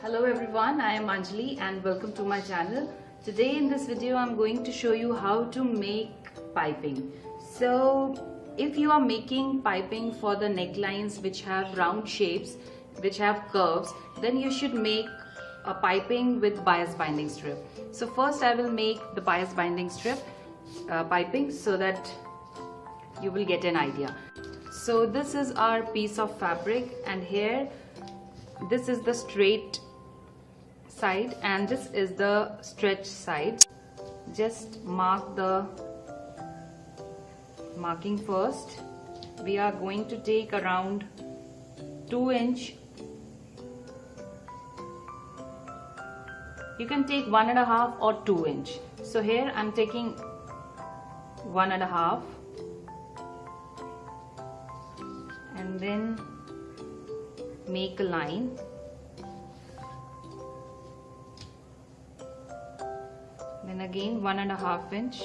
Hello everyone, I am Anjali and welcome to my channel. Today in this video I'm going to show you how to make piping. So if you are making piping for the necklines which have round shapes, which have curves, then you should make a piping with bias binding strip. So first I will make the bias binding strip piping so that you will get an idea. So this is our piece of fabric, and here this is the straight side and this is the stretch side. Just mark the marking first. We are going to take around 2 inch. You can take 1.5 or 2 inch. So here I'm taking 1.5, and then make a line. Then again 1.5 inch.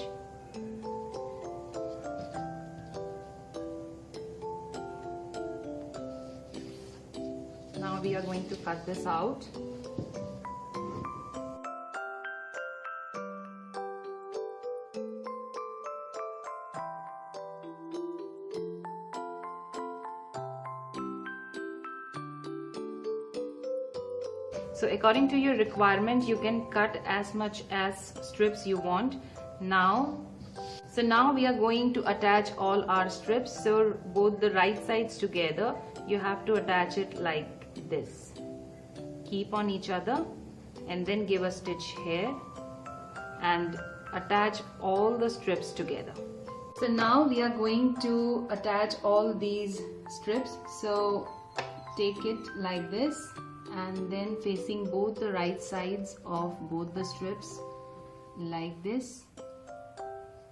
Now we are going to cut this out. So according to your requirement, you can cut as much as strips you want. Now we are going to attach all our strips. So both the right sides together, you have to attach it like this. Keep on each other and then give a stitch here and attach all the strips together. So now we are going to attach all these strips. So take it like this, and then facing both the right sides of both the strips like this,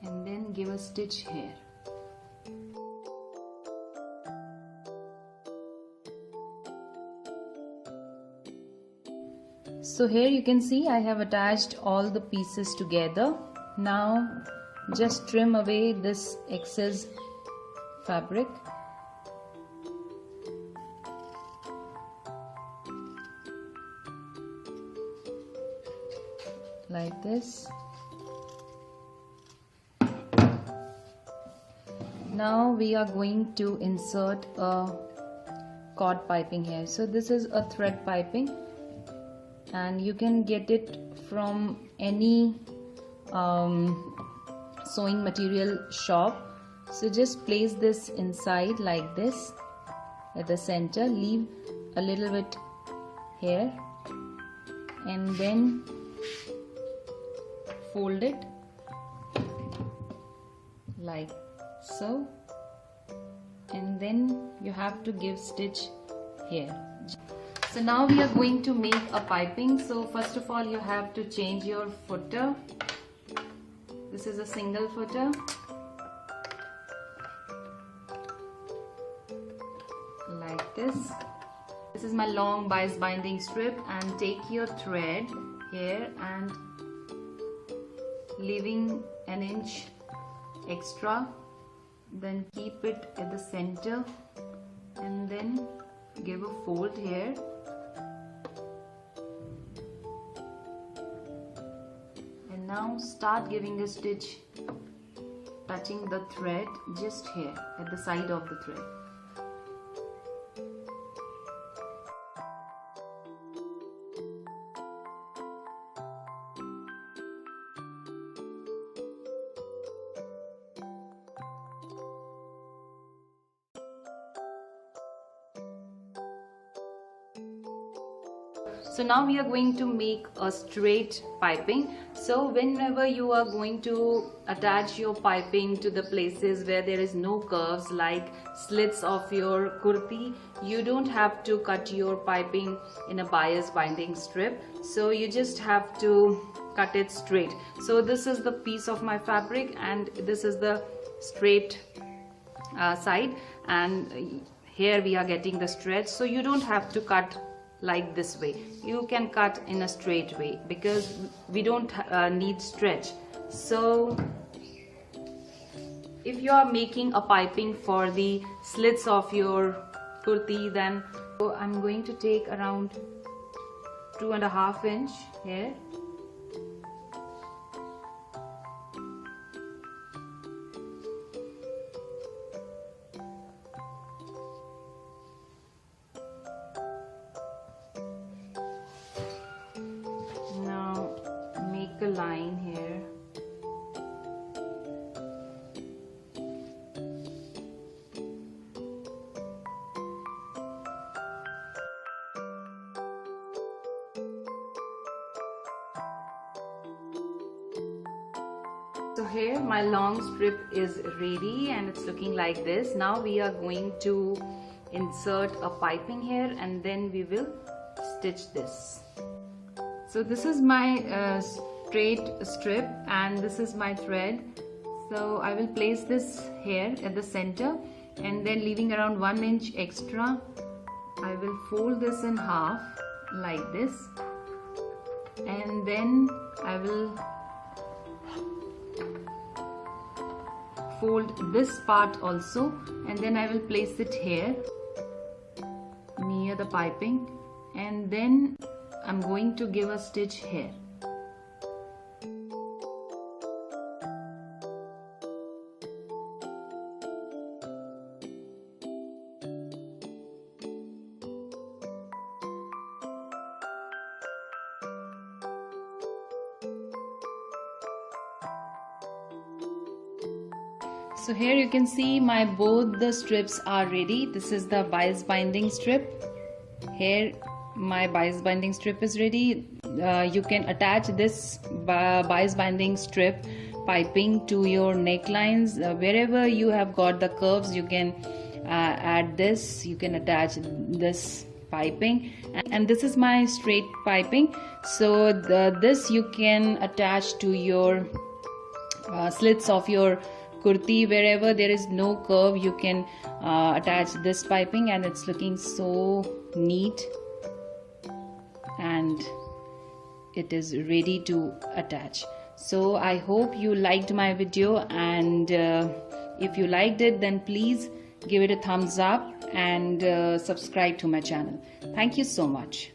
and then give a stitch here. So here you can see I have attached all the pieces together. Now just trim away this excess fabric. Like this. Now we are going to insert a cord piping here. So this is a thread piping, and you can get it from any sewing material shop. So just place this inside like this at the center, leave a little bit here, and then fold it like so, and then you have to give stitch here. So now we are going to make a piping. So first of all you have to change your footer. This is a single footer. Like this. This is my long bias binding strip, and take your thread here and leaving an inch extra, then keep it at the center and then give a fold here, and now start giving a stitch touching the thread just here at the side of the thread. So now we are going to make a straight piping. So whenever you are going to attach your piping to the places where there is no curves, like slits of your kurti, you don't have to cut your piping in a bias binding strip. So you just have to cut it straight. So this is the piece of my fabric, and this is the straight side, and here we are getting the stretch. So you don't have to cut like this way. You can cut in a straight way because we don't need stretch. So if you are making a piping for the slits of your kurti, then I'm going to take around 2.5 inch here. Now make a line here. So here my long strip is ready and it's looking like this. Now we are going to insert a piping here and then we will stitch this. So this is my straight strip and this is my thread. So I will place this here at the center and then leaving around 1 inch extra, I will fold this in half like this, and then I will fold this part also, and then I will place it here near the piping, and then I'm going to give a stitch here. So here you can see my both the strips are ready. This is the bias binding strip. Here my bias binding strip is ready. You can attach this bias binding strip piping to your necklines. Wherever you have got the curves, you can add this. You can attach this piping, and this is my straight piping. So this you can attach to your slits of your kurti. Wherever there is no curve, you can attach this piping, and it's looking so neat and it is ready to attach. So I hope you liked my video, and if you liked it, then please give it a thumbs up and subscribe to my channel. Thank you so much.